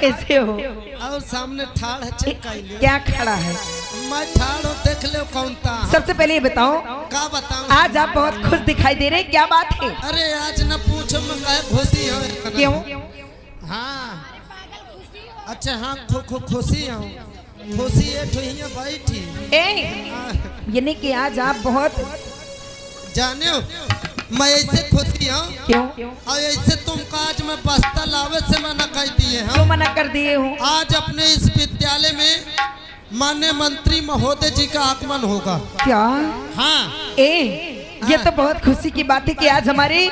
कैसे हो? और सामने ठाड़ है चिपकाइले। क्या खड़ा है? मैं ठाड़ हूँ, देख ले कौन था। सबसे पहले ये बताओ, का बताऊं? आज आप बहुत खुश दिखाई दे रहे हैं, क्या बात है? अरे आज न पूछो, मैं कहे खुशी हूँ। क्यों? हाँ अच्छा, हाँ खुशी हूँ। खुशी है ठोहिया बैठी। ये नहीं कि आज आप बहुत जाने हो, मैं ऐसे खुशी हूँ। क्यों? और ऐसे तुमको आज मैं बस्ता लावे से मना कर दिए हैं। क्यों मना कर दिए हो? आज अपने इस विद्यालय में माननीय मंत्री महोदय जी का आगमन होगा। क्या? हाँ। ये तो बहुत खुशी की बात है कि आज हमारे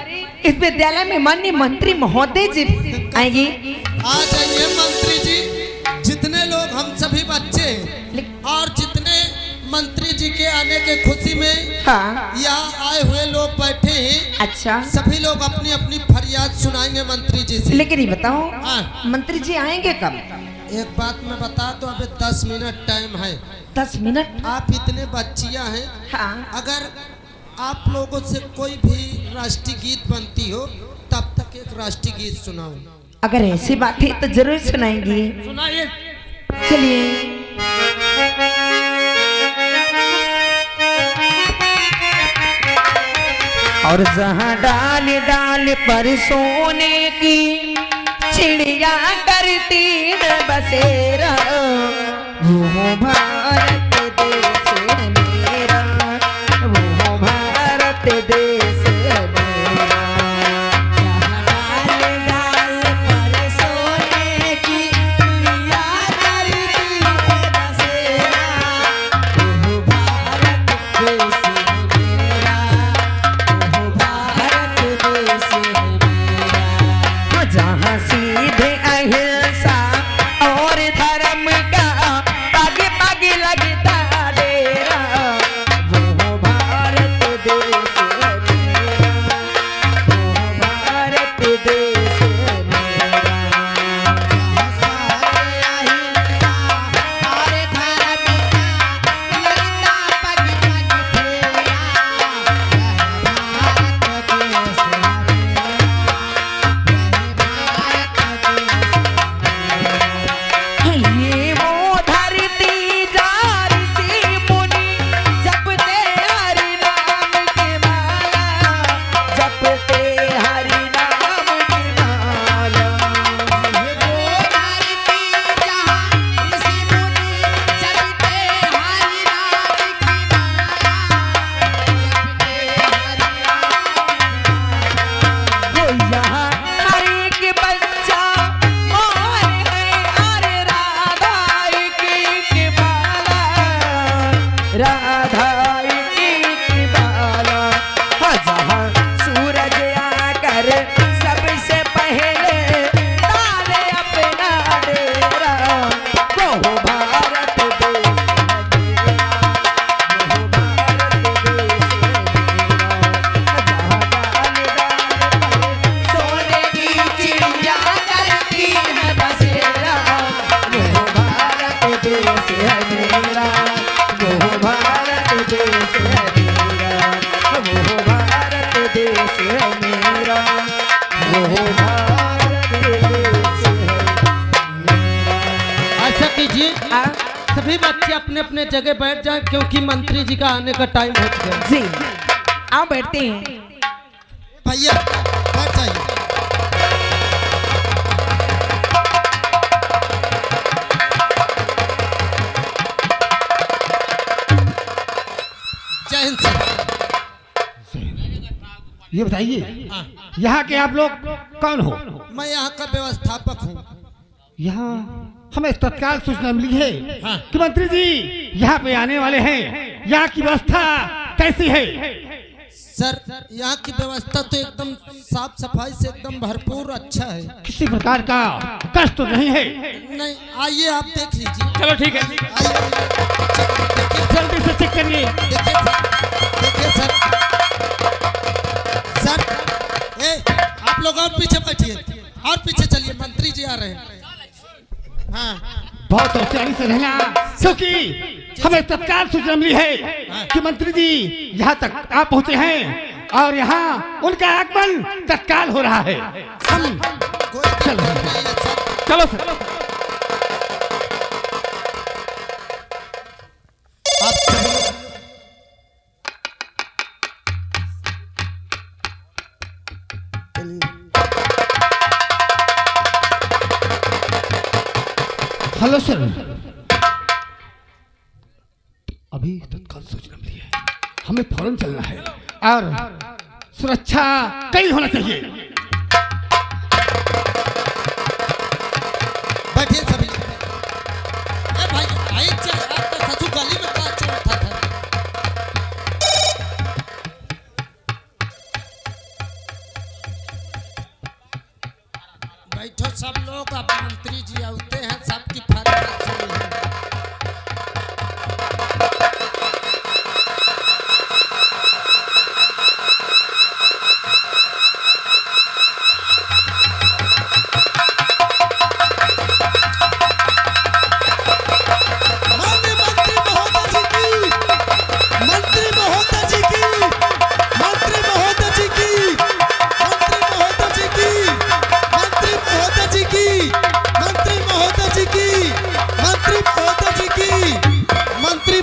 इस विद्यालय में माननीय मंत्री महोदय जी आएंगे। आज आइए मंत्री जी, जितने लोग हम सभी बच्चे और जितने मंत्री जी के आने के खुशी में हाँ। यहाँ आए हुए लोग बैठे हैं। अच्छा, सभी लोग अपनी अपनी फरियाद सुनाएंगे मंत्री जी से। लेकिन ये बताओ, हाँ। मंत्री जी आएंगे कब? एक बात मैं बता दो, अभी 10 मिनट टाइम है। 10 मिनट? आप इतने बच्चियां हैं। हाँ। अगर आप लोगों से कोई भी राष्ट्रीय गीत बनती हो तब तक एक राष्ट्रीय गीत सुनाओ। अगर ऐसी बात है तो जरूर सुनाएंगे। सुनाइए। चलिए। और जहाँ डाल डाल पर सोने की चिड़िया करती है बसेरा, वो भारत देश है मेरा, वो भारत देश है मेरा। जहाँ डाल डाल पर सोने की चिड़िया करती है बसेरा, वो भारत देश है मेरा, वो भारत देश है मेरा। जहाँ सीधे अहिंसा और धर्म का पग पग लगता डेरा, वो भारत देश है मेरा, वो भारत देश है मेरा। जहाँ सारे अहिंसा और धर्म का लगता पग पग फेरा, भारत देश है ये वो धरती जा ऋषि मुनि जपते हरि नाम की माला, जपते हरि नाम की माला। ये वो धरती जहाँ ऋषि मुनि जपते हरि नाम की माला, जपते हरि नाम। वो यहाँ हर एक बच्चा मोहन है, अरे राधा की बाला, राधा की बाला। हाँ, जहाँ सूरज आकर सबसे पहले डाले अपना डेरा, वो भारत देश है मेरा, वो भारत देश है मेरा। जहाँ डाल डाल पर सोने की चिड़िया करती है बसेरा, वो भारत देश है मेरा, वो भारत देश है मेरा, वो भारत देश है मेरा, वो भारत देश है मेरा। ऐसा कीजिए, सभी बच्चे अपने अपने जगह बैठ जाएं क्योंकि मंत्री जी का आने का टाइम हो गया। जी, आओ बैठते हैं। भैया बैठ जाइए। जय हिंद सर। ये बताइए, यहाँ के आप लोग कौन हो? मैं यहाँ का व्यवस्थापक हूँ। यहाँ हमें तत्काल सूचना मिली है कि मंत्री जी यहाँ पे आने वाले हैं। यहाँ की व्यवस्था कैसी है? सर, यहाँ की व्यवस्था तो एकदम साफ सफाई से एकदम भरपूर अच्छा है। किसी प्रकार का कष्ट तो नहीं है? नहीं, आइए आप देख लीजिए। चलो ठीक है, आइए, जल्दी से चेक करिए। देखिए सर। सर, आप लोग और पीछे बैठिए, और पीछे चलिए, मंत्री जी आ रहे हैं। हाँ, बहुत होशियारी से रहना, क्योंकि हमें तत्काल सूचना मिली है कि मंत्री जी यहाँ तक आप पहुँचे हैं और यहाँ उनका आगमन तत्काल हो रहा है। हम चलो सर। हेलो सर, अभी तत्काल सूचना मिली है, हमें फौरन चलना है और सुरक्षा कई होना चाहिए। बैठिए सभी। ए भाई आई चल, आपका ससुर गली में का चल रहा था। बैठो सब लोग, अब मंत्री जी आते हैं, सबकी फरमाइश सुनी है।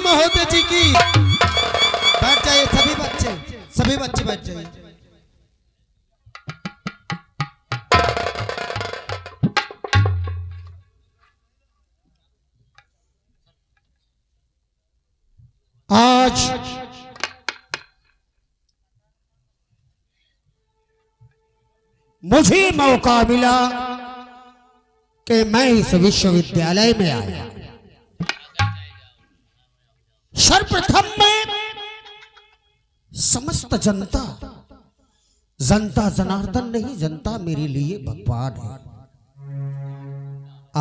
महोदय जी की बैठ जाइए, सभी बच्चे बैठ जाइए। आज मुझे मौका मिला कि मैं इस विश्वविद्यालय में आया। सर्वप्रथम में समस्त जनता जनार्दन नहीं, जनता मेरे लिए भगवान है।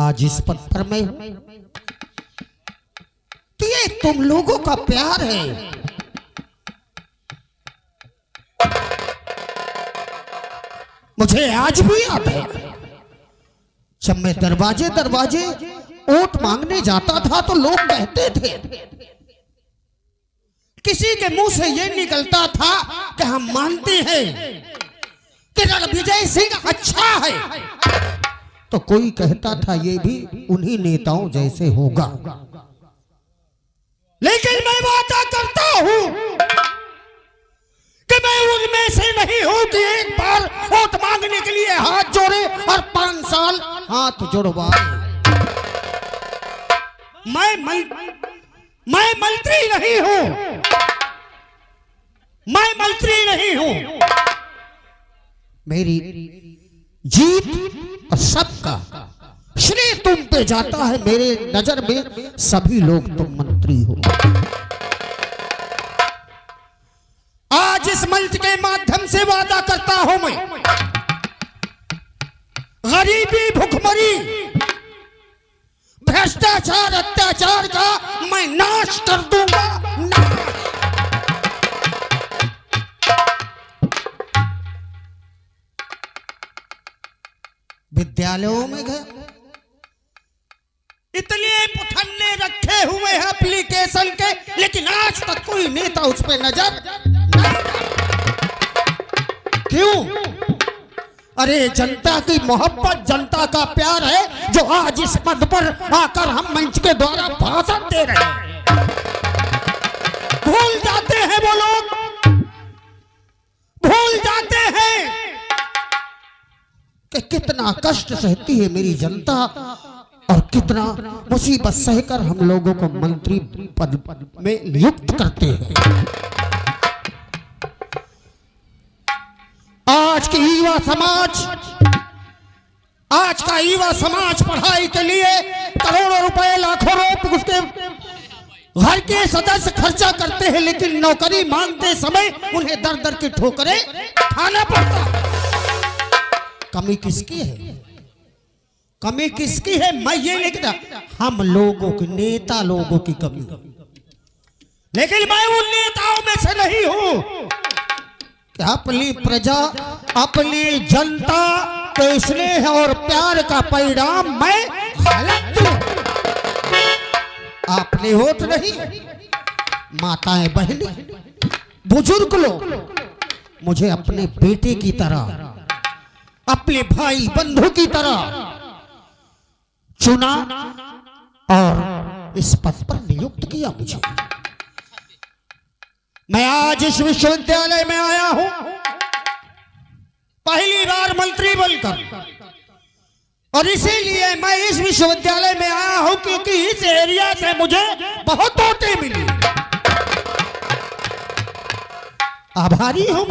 आज इस पद पर मैं हूं तो ये तुम लोगों का प्यार है। मुझे आज भी याद है जब मैं दरवाजे दरवाजे वोट मांगने जाता था तो लोग कहते थे, किसी के मुंह से यह निकलता था कि हम मानते हैं कि रणविजय सिंह अच्छा है, तो कोई कहता था ये भी उन्हीं नेताओं जैसे होगा। लेकिन मैं वादा करता हूं कि मैं उनमें से नहीं हूं कि एक बार वोट मांगने के लिए हाथ जोड़े और 5 साल हाथ जुड़वाए। मैं मंत्री नहीं हूं, मैं मंत्री नहीं हूं। मेरी जीत और सबका श्रेय तुम पे जाता है। मेरे नजर में सभी लोग तुम मंत्री हो। आज इस मंच के माध्यम से वादा करता हूं मैं, गरीबी, भुखमरी, भ्रष्टाचार, अत्याचार का मैं नाश कर दूंगा। विद्यालयों में गए, इतने पुथन्ने रखे हुए हैं एप्लीकेशन के, लेकिन आज तक कोई नेता उस पर नजर नहीं। क्यों? अरे जनता की मोहब्बत, जनता का प्यार है जो आज इस पद पर आकर हम मंच के द्वारा भाषण दे रहे हैं। भूल जाते हैं वो लोग, भूल जाते हैं कि कितना कष्ट सहती है मेरी जनता और कितना मुसीबत सहकर हम लोगों को मंत्री पद में नियुक्त करते हैं। आज का युवा समाज पढ़ाई के लिए करोड़ों रुपए, लाखों रुपए उसके घर के सदस्य खर्चा करते हैं, लेकिन नौकरी मांगते समय उन्हें दर दर की ठोकरें खाना पड़ता है। कमी किसकी है? कमी किसकी है? मैं ये नहीं कहता, हम लोगों की, नेता लोगों की कमी। लेकिन मैं उन नेताओं में से नहीं हूं कि अपनी प्रजा, अपनी जनता के स्नेह और प्यार का परिणाम मैं गलत दूं। आपने वोट नहीं, माताएं, बहनें, बुजुर्ग लोग मुझे अपने बेटे की तरह, अपने भाई बंधु की तरह चुना और इस पद पर नियुक्त किया मुझे। मैं आज इस विश्वविद्यालय में आया हूं पहली बार मंत्री बनकर। और इसीलिए मैं इस विश्वविद्यालय में आया हूं क्योंकि इस एरिया से मुझे बहुत तोते मिली। आभारी हूं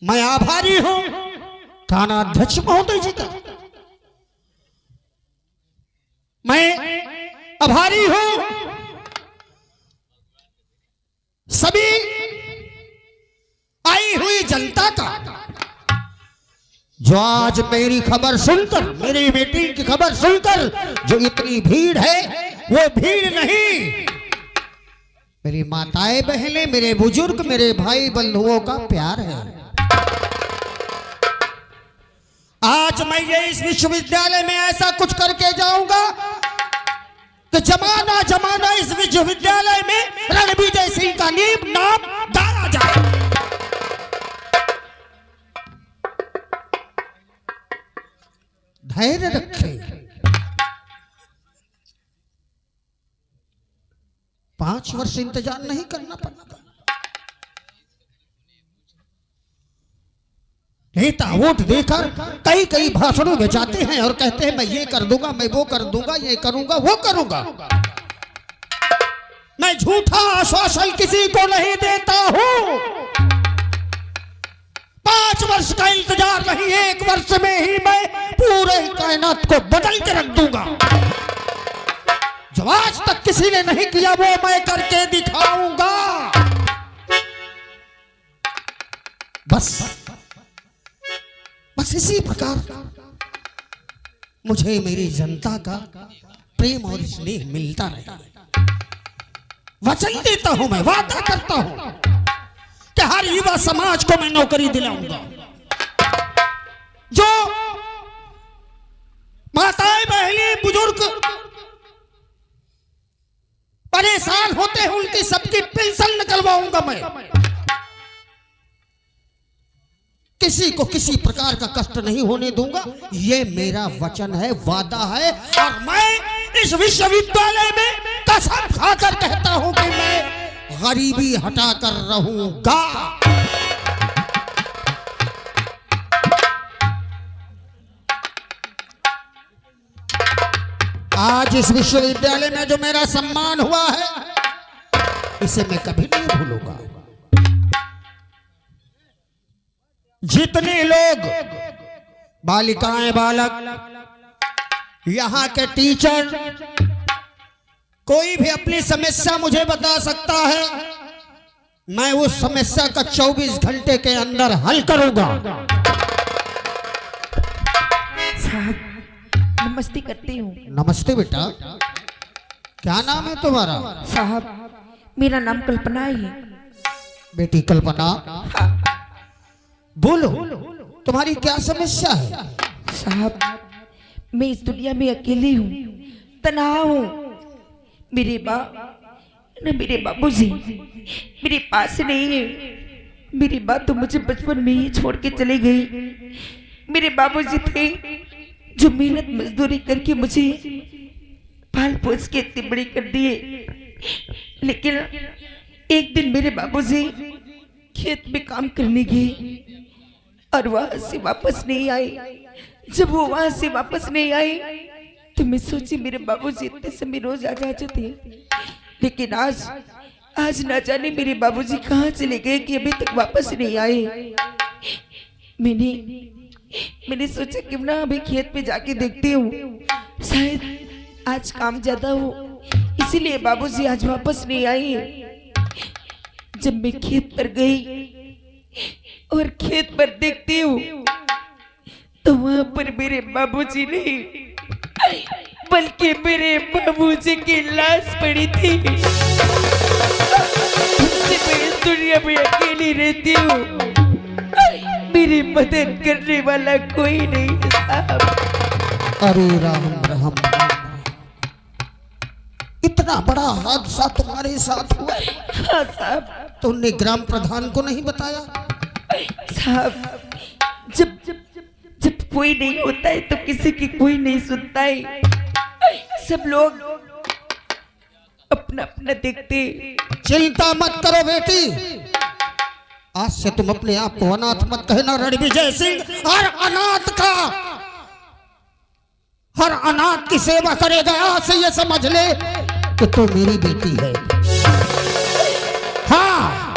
मैं आभारी हूं थानाध्यक्ष महोदय जी का। मैं आभारी हूं सभी आई हुई जनता का जो आज मेरी खबर सुनकर, मेरी मीटिंग की खबर सुनकर जो इतनी भीड़ है, वो भीड़ नहीं, मेरी माताएं बहनें, मेरे बुजुर्ग, मेरे भाई बंधुओं का प्यार है। आज मैं ये इस विश्वविद्यालय में ऐसा कुछ करके जाऊंगा कि जमाना जमाना इस विश्वविद्यालय में रणविजय सिंह का नाम डाला जाए। धैर्य रखें, 5 वर्ष इंतजार नहीं करना पड़ता। नेता वोट देकर कई कई भाषणों में जाते हैं और कहते हैं मैं ये कर दूंगा, मैं वो कर दूंगा, ये करूंगा, वो करूंगा। मैं झूठा आश्वासन किसी को नहीं देता हूं। 5 वर्ष का इंतजार नहीं, 1 वर्ष में ही मैं पूरे कायनात को बदल के रख दूंगा। जो आज तक किसी ने नहीं किया वो मैं करके दिखाऊंगा। बस इसी प्रकार मुझे मेरी जनता का प्रेम और स्नेह मिलता रहे। वचन देता हूं, मैं वादा करता हूं कि हर युवा समाज को मैं नौकरी दिलाऊंगा। जो माताएं बहनें बुजुर्ग परेशान होते हैं उनकी सबकी पेंशन निकलवाऊंगा मैं। किसी को किसी प्रकार का कष्ट नहीं होने दूंगा। ये मेरा वचन है, वादा है। और मैं इस विश्वविद्यालय में कसम खाकर कहता हूं कि मैं गरीबी हटाकर रहूंगा। आज इस विश्वविद्यालय में जो मेरा सम्मान हुआ है इसे मैं कभी नहीं भूलूंगा। जितने लोग बालिकाएं, बालक, यहाँ के टीचर, कोई भी अपनी समस्या मुझे बता सकता है, मैं उस समस्या का 24 घंटे के अंदर हल करूंगा। साहब नमस्ते करती हूँ। नमस्ते बेटा, क्या नाम है तुम्हारा? साहब मेरा नाम कल्पना है। बेटी कल्पना, हाँ। बोलो तुम्हारी क्या समस्या है? साहब मैं इस दुनिया में अकेली हूँ, तन्हा हूँ। मेरे मेरे बाबूजी मेरे पास नहीं है। मेरी माँ तो मुझे बचपन में ही छोड़ के चली गई। मेरे बाबूजी थे जो मेहनत मजदूरी करके मुझे पाल पोस के इतनी बड़ी कर दिए। लेकिन एक दिन मेरे बाबूजी खेत में काम करने गए और वहां से वापस नहीं आए। जब वो वहां से वापस नहीं आए तो मैं सोची मेरे बाबूजी इतने समय रोज आ जाते थे, लेकिन आज ना जाने मेरे बाबूजी कहाँ चले गए कि अभी तक वापस नहीं आए। मैंने सोचा क्यों ना अभी खेत पे जाके देखती हूँ, शायद आज काम ज्यादा हो, इसीलिए बाबूजी आज वापस नहीं आए। जब मैं खेत पर गई और खेत पर देखती हूँ तो वहां पर मेरे बाबूजी नहीं बल्कि मेरे बाबूजी की लाश पड़ी थी। मैं इस दुनिया में अकेली रहती हूँ, मेरी मदद करने वाला कोई नहीं है साहब। अरे राम राम, इतना बड़ा हादसा तुम्हारे साथ हुआ? हाँ साहब। तुमने ग्राम प्रधान को नहीं बताया? साहब जब कोई नहीं होता है तो किसी की कोई नहीं सुनता है। सब लोग अपना अपना देखते। चिंता मत करो बेटी, आज से तुम अपने आप को अनाथ मत कहना। रणविजय सिंह हर अनाथ का हर अनाथ की सेवा करेगा। आज से ये समझ ले कि तू मेरी बेटी है। हाँ,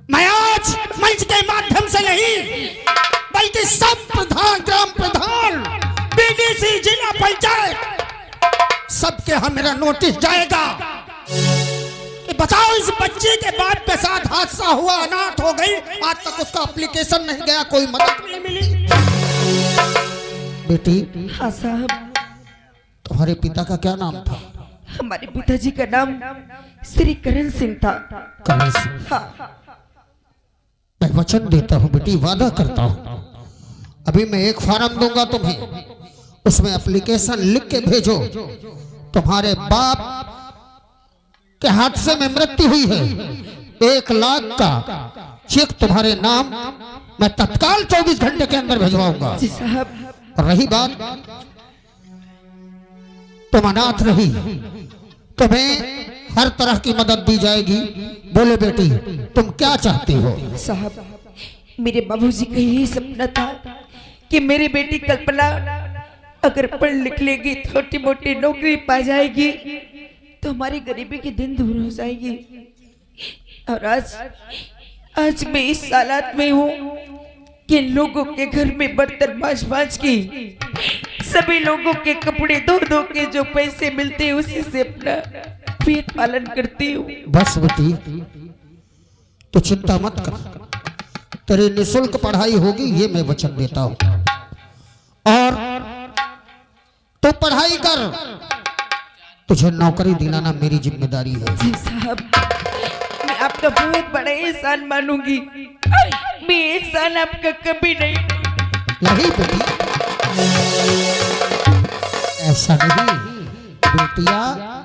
मैं आज मंच के माध्यम से नहीं बल्कि सब प्रधान, ग्राम प्रधान, बीडीसी, जिला पंचायत सबके यहाँ मेरा नोटिस जाएगा कि बताओ इस बच्चे के बाप के साथ हादसा हुआ, अनाथ हो गई, आज तक उसका एप्लीकेशन नहीं गया, कोई मदद नहीं मिली। बेटी, हाँ साहब। तुम्हारे पिता का क्या नाम था? हमारे पिताजी का नाम श्री करण सिंह था। करण सिंह। हाँ। मैं वचन देता हूँ बेटी, वादा करता हूँ, अभी मैं एक फॉर्म दूंगा तुम्हें, उसमें एप्लीकेशन लिख के भेजो। तुम्हारे बाप के हादसे में मृत्यु हुई है, 1 लाख का चेक तुम्हारे नाम मैं तत्काल 24 घंटे के अंदर भिजवाऊंगा। जी साहब। रही बात तुम अनाथ रही, तुम्हें हर तरह की मदद दी जाएगी। बोले बेटी, तुम क्या चाहती हो? साहब, मेरे बाबूजी का यही सपना था कि मेरी बेटी कल्पना अगर पढ़ लिख लेगी, छोटी मोटी नौकरी पा जाएगी तो हमारी गरीबी के दिन दूर हो जाएगी। और आज मैं इस हालात में हूँ कि लोगों के घर में बर्तन मांझ की, सभी लोगों के कपड़े धो के जो पैसे मिलते हैं उसी से अपना पेट पालन करती हूँ। बस बेटी, तो चिंता मत कर, तेरी निःशुल्क पढ़ाई होगी, ये मैं वचन देता हूँ। और तो पढ़ाई कर, तुझे नौकरी दिलाना मेरी जिम्मेदारी है। जी साहब, मैं आपका बहुत बड़ा एहसान मानूंगी। मैं एहसान आपका कभी नहीं बेटी, ऐसा नहीं, बेटियां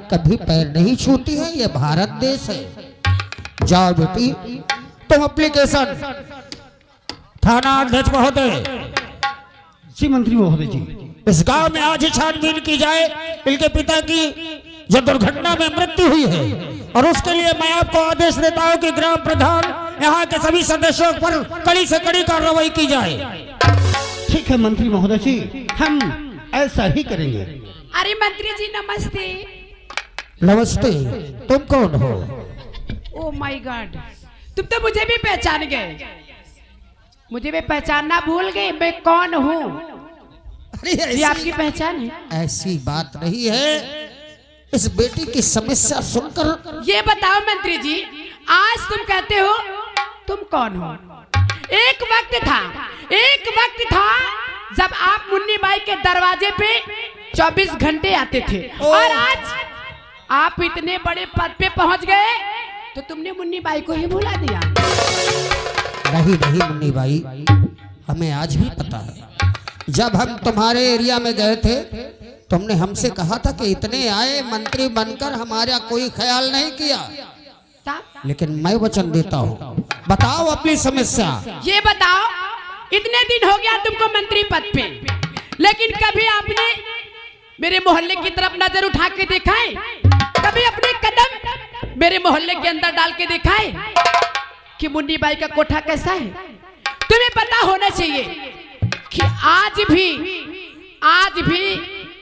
कभी पैर नहीं छूती है, ये भारत देश है। जाओ बेटी, तुम एप्लीकेशन थाना अध्यक्ष महोदय। जी मंत्री महोदय जी। इस गांव में आज ही छानबीन की जाए, इनके पिता की जो दुर्घटना में मृत्यु हुई है, और उसके लिए मैं आपको आदेश देता हूं कि ग्राम प्रधान यहाँ के सभी सदस्यों पर कड़ी से कड़ी कार्रवाई की जाए। ठीक है मंत्री महोदय जी, हम ऐसा ही करेंगे। अरे मंत्री जी नमस्ते। नमस्ते, तुम कौन हो? ओ माय गॉड, तुम तो मुझे भी पहचान गए। मुझे भी पहचानना भूल गए, मैं कौन हूँ? ये आपकी पहचान है? ऐसी बात नहीं है, इस बेटी की समस्या सुनकर। ये बताओ मंत्री जी, आज तुम कहते हो तुम कौन हो? एक वक्त था जब आप मुन्नी बाई के दरवाजे पे 24 घंटे आते थे, और आज आप इतने बड़े पद पे पहुंच गए तो तुमने मुन्नी बाई को ही भुला दिया। नहीं मुन्नी बाई, हमें आज भी पता है, जब हम तुम्हारे एरिया में गए थे तुमने हमसे कहा था कि इतने आए मंत्री बनकर, हमारा कोई ख्याल नहीं किया। लेकिन मैं वचन देता हूँ, बताओ अपनी समस्या। ये बताओ, इतने दिन हो गया तुमको मंत्री पद पे, लेकिन कभी आपने मेरे मोहल्ले की तरफ नजर उठा के देखा है? कभी अपने कदम मेरे मोहल्ले के अंदर डाल के देखा है कि मुन्नी बाई का कोठा कैसा है? तुम्हें पता होना चाहिए कि आज भी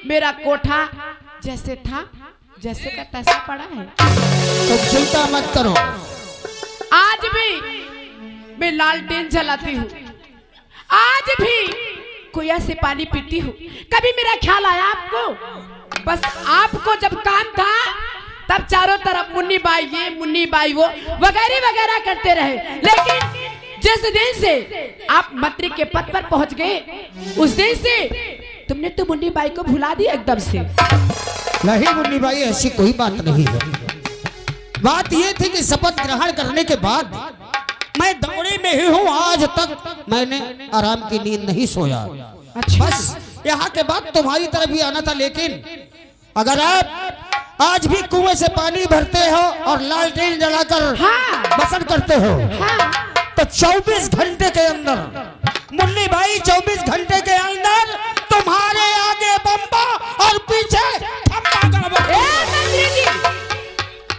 मेरा कोठा जैसे था जैसे का तैसा पड़ा है। तो चिंता मत करो, आज भी मैं लालटेन जलाती हूँ, आज भी कुएं से पानी पीती हूँ। कभी मेरा ख्याल आया आपको? बस आपको जब काम था तब चारों तरफ मुन्नी बाई ये, मुन्नी बाई वो, वगैरह वगैरह करते रहे। लेकिन जिस दिन से आप मंत्री के पद पर पहुंच गए, उस दिन से तुमने तो मुन्नी बाई को भुला दिया एकदम से। नहीं मुन्नी बाई, ऐसी कोई बात नहीं है। बात यह थी कि शपथ ग्रहण करने के बाद मैं दौड़े में ही हूँ, आज तक मैंने आराम की नींद नहीं सोया। अच्छा। बस यहाँ के बाद तुम्हारी तरफ भी आना था, लेकिन अगर आप आज भी कुएं से पानी भरते हो और लालटेन जलाकर बसर करते हो, तो 24 घंटे के अंदर मुन्नी बाई 24 घंटे के अंदर तुम्हारे आगे बम्बा और पीछे खंबा। मंत्री जी,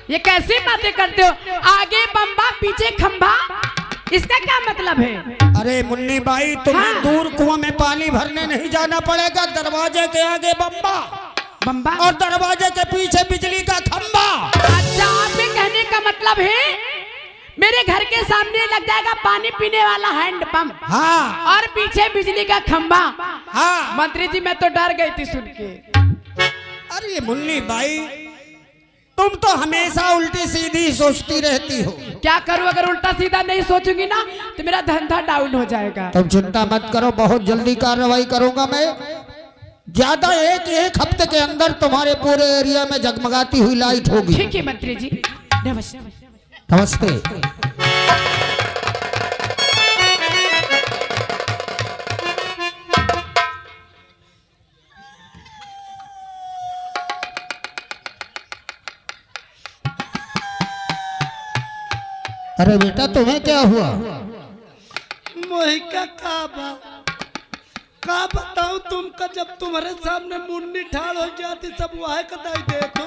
ये कैसी बातें करते हो? आगे बम्बा पीछे खंबा, इसका क्या मतलब है? अरे मुन्नी बाई, तुम्हें हाँ। दूर कुआं में पानी भरने नहीं जाना पड़ेगा। दरवाजे के आगे बम्बा बम्बा और दरवाजे के पीछे बिजली का खंबा। अच्छा, आपके कहने का मतलब है मेरे घर के सामने लग जाएगा पानी पीने वाला हैंड पंप, हाँ और पीछे बिजली का खंबा। हाँ। मंत्री जी मैं तो डर गई थी सुन के। अरे मुन्नी बाई, तुम तो हमेशा उल्टी सीधी सोचती रहती हो। क्या करूं, अगर उल्टा सीधा नहीं सोचूंगी ना तो मेरा धंधा डाउन हो जाएगा। तुम चिंता मत करो, बहुत जल्दी कार्रवाई करूंगा मैं। ज्यादा एक हफ्ते के अंदर तुम्हारे पूरे एरिया में जगमगाती हुई लाइट होगी। ठीक है मंत्री जी, नमस्ते। नमस्ते। अरे बेटा, तुम्हें क्या हुआ? मोहिका का बताऊं तुमका, जब तुम्हारे सामने मुन्नी ठाड़ हो जाती सब वह कदाई देखो।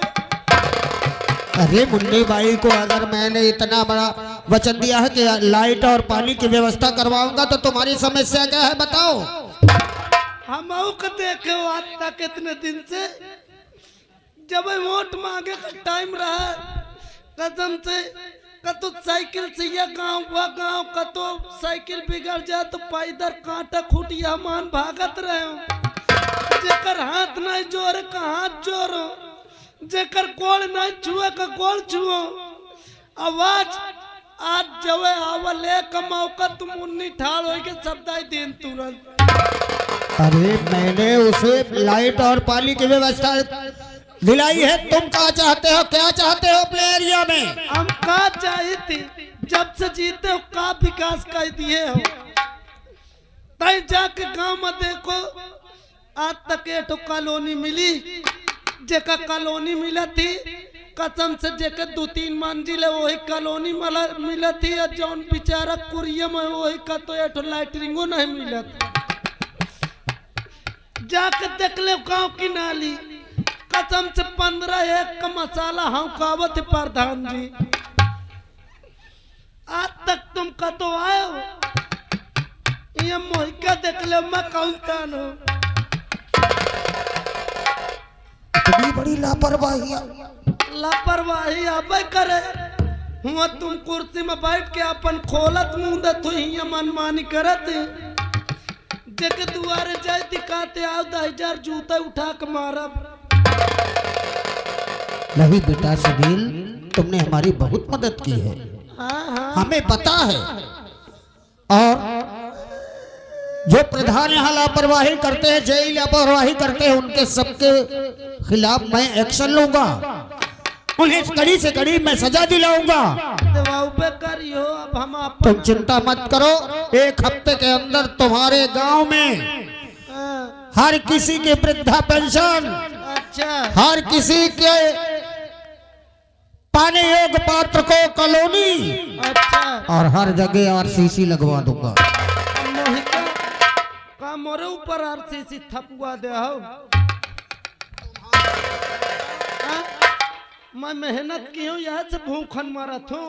अरे मुन्नी बाई को अगर मैंने इतना बड़ा वचन दिया है कि लाइट और पानी की व्यवस्था करवाऊंगा, तो तुम्हारी समस्या क्या है बताओ? हम को देखे हो आज तक इतने दिन से, जब वोट मांगे का टाइम रहा कसम से, कतो साइकिल से या गांव व गांव, कतो साइकिल बिगड़ जाए तो पैदल कांटा खुटिया मान भागत रहे हो। जेकर हाथ नहीं जोरे का हाथ जोरो, जेकर गोड़ नहीं छुए का गोड़ छुओ। आवाज आज जवे आवले का मौका तुम उन्नी ठाड़ हो के शब्दाई दिन तुरंत। अरे मैंने उसे लाइट और पानी की व्यवस्था दिलाई है। तुम क्या चाहते हो, क्या चाहते हो अपने एरिया में? हम का चाहिए थी, जब से जीते हो का विकास कर दिए हो। तय जाके गांव में देखो, आज तक एक कॉलोनी मिली, जेका कॉलोनी मिला थी कसम से, जेके 2-3 मंजिल है वही कॉलोनी मिला थी। जौन बेचारा कुरिया में वही का तो एक लाइटरिंगो नहीं मिला था। जाके देख ले गांव की नाली, कसम से 15 का मसाला हम कावत प्रधान जी। आज तक तुम कतो आए हो, ये मोहिका देख ले मैं कौन तान हूँ। इतनी बड़ी लापरवाही, लापरवाही अब करे हुआ। तुम कुर्सी में बैठ के अपन खोलत मुंह दत हुई मनमानी करत, जेके दुआरे जाए दिखाते आओ 10,000 जूता उठा के मारब। नहीं बेटा सुनील, तुमने हमारी बहुत मदद की है। हाँ। हमें पता है, और जो प्रधान यहाँ लापरवाही करते हैं, जेई लापरवाही करते हैं, उनके सबके खिलाफ मैं एक्शन लूंगा। उन्हें कड़ी से कड़ी मैं सजा दिलाऊंगा। दवाओ पे करियो, अब हम तुम चिंता मत करो, 1 हफ्ते के अंदर तुम्हारे गांव में हाँ, हर किसी की वृद्धा पेंशन, अच्छा हर किसी के पाने योग्य पात्र को कॉलोनी, अच्छा। और हर जगह आरसीसी लगवा दूंगा। मोहिका का मोरे ऊपर आरसीसी थपवा दे हो। हाँ? मैं मेहनत की हूँ, यहाँ से भूखन मारा थू।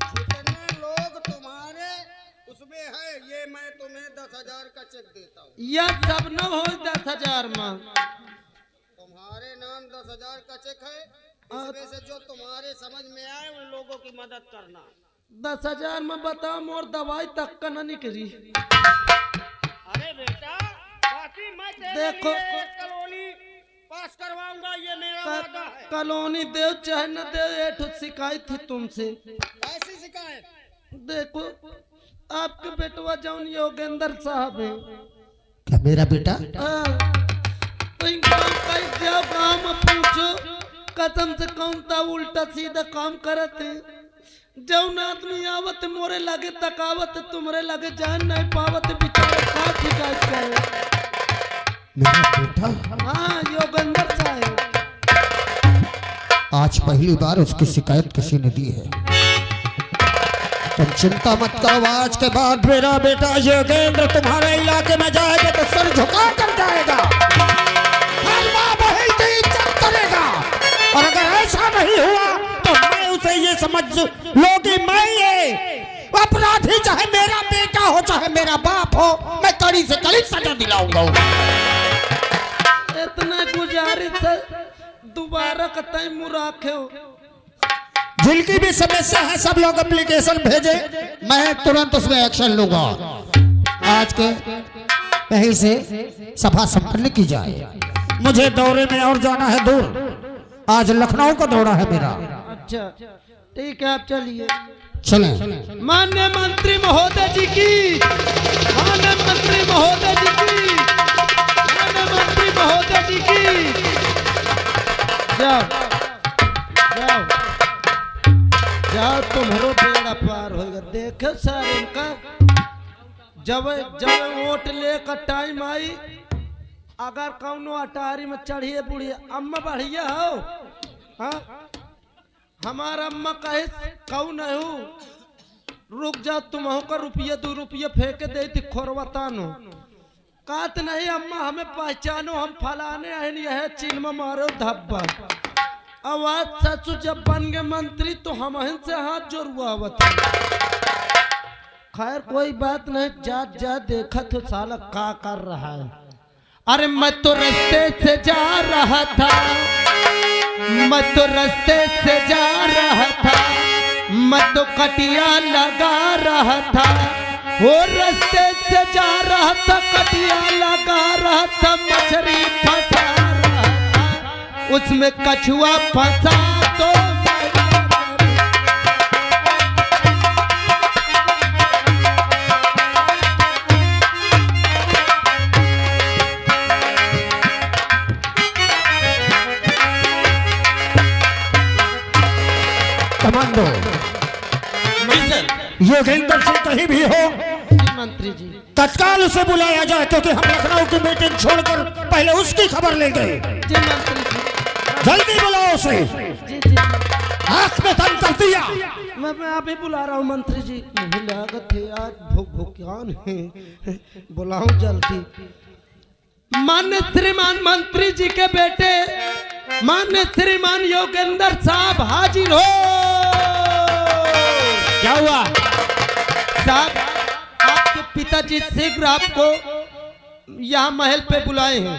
जितने लोग तुम्हारे उसमें है, ये मैं तुम्हें 10,000 का चेक देता हूँ। यह सब न हो 10,000 में। तुम्हारे नाम 10,000 का चेक है, इसमें से जो तुम्हारे समझ में आए उन लोगों की मदद करना। 10,000 में बताओ, मोर दवाई तक का न निकली। अरे बेटा, बाकी मैं देखो कॉलोनी पास करवाऊंगा, ये मेरा वादा है। कॉलोनी देव चाहे न देव, एक शिकायत थी तुमसे। ऐसी शिकायत? देखो आपके बेटवा जौन योगेंद्र साहब है। क्या मेरा बेटा? तो इन काम का जाओ गाँव में पूछो, कसम से कौन था उल्टा सीधा काम करते। जौन आदमी आवत मोरे लगे तकावत, तुम्हारे लगे जान नहीं पावत, बेचारे का शिकायत करे। मेरा बेटा? हाँ योगेंद्र साहब। आज पहली बार उसकी शिकायत किसी ने दी है। तुम चिंता मत करो, आज के बाद मेरा बेटा योगेंद्र तुम्हारे इलाके में जाएगा तो सर झुका कर जाएगा, हर माँ बहन की इज्जत करेगा। और अगर ऐसा नहीं हुआ तो मैं उसे ये समझ लो कि मैं ये अपराधी चाहे मेरा बेटा हो चाहे मेरा बाप हो, मैं कड़ी से कड़ी सजा दिलाऊंगा। इतना गुजारिश है, दोबारा कतई मुराखे हो। जिनकी भी समस्या है सब लोग एप्लीकेशन भेजे, मैं तुरंत उसमें एक्शन लूंगा। आज के यहीं से सभा संपन्न की जाए। मुझे दौरे में और जाना है दूर, आज लखनऊ का दौरा है मेरा। अच्छा ठीक है, आप चलिए। चलें। माननीय मंत्री महोदय जी की, माननीय मंत्री महोदय जी की, माननीय मंत्री महोदय जी की। जाओ जाओ जाओ, तुम्हारो बेड़ा पार होगा। देखे सर इनका जब जब वोट लेकर टाइम आई, अगर कौनो अटारी में चढ़िए बुढ़िया अम्मा बढ़िया हो, हाँ हमारा अम्मा कहे कौन है, रुक जा तुम का रुपये 2 रुपये फेंक दे थी खोरवतानो। कहत नहीं अम्मा हमें पहचानो, हम फलाने हैं, यह चिन्ह में मारो धब्बा। आवाज सचू जब बन गए मंत्री तो हम से हाथ जोड़ुआ। खैर कोई बात नहीं, जात जा देखा तो साला का कर रहा है। अरे मैं तो रास्ते से जा रहा था, मैं तो रास्ते से जा रहा था, मैं तो कटिया लगा रहा था। वो रास्ते से जा रहा था, कटिया लगा रहा था, मछली फंसा रहा था, उसमें कछुआ फंसा तो कमांडो योगेंद्र सिंह कहीं भी हो, मंत्री जी तत्काल उसे बुलाया जाए, क्योंकि हम लखनऊ की मीटिंग छोड़कर पहले उसकी खबर लेंगे। जी मंत्री जी, जल्दी बुलाओ उसे। जी जी आंख में दम कर दिया। मैं आप ही बुला रहा हूँ मंत्री जी। मुझे लागत है आज भूख्यान है, बुलाऊं जल्दी। मान्य श्रीमान मंत्री जी के बेटे मान्य श्रीमान योगेंद्र साहब हाजिर हो। क्या हुआ साहब, आपके पिताजी शीघ्र आपको यहाँ महल पे बुलाए हैं।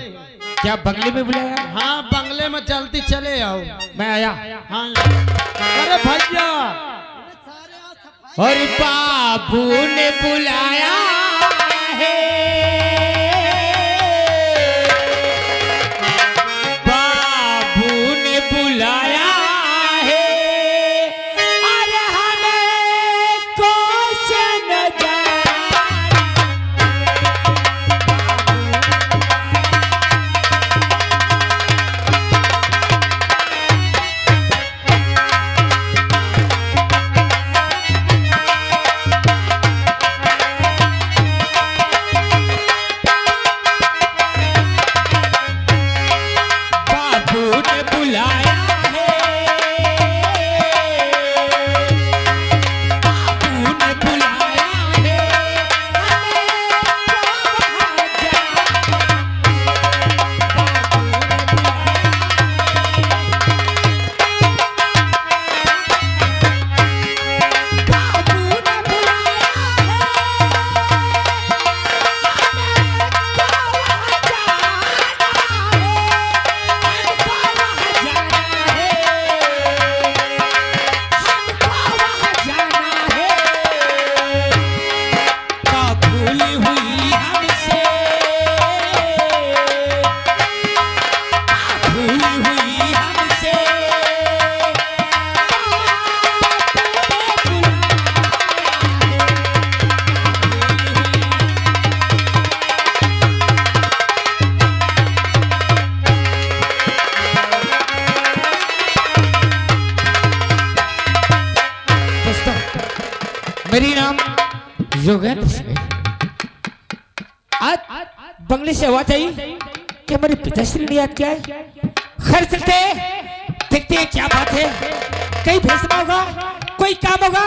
क्या बंगले में बुलाया? हाँ बंगले में जल्दी चले आओ। मैं आया। हाँ अरे भैया, और बाबू ने बुलाया है, बाबू ने बुलाया है, अरे हमें क्वेश्चन मेरी नाम योगेंद्र सिंह। आज बंगले से आवाज आई कि हमारे पिताश्री ने याद किया है। खैर चलते देखते हैं क्या बात है, कहीं फैसला होगा, कोई काम होगा।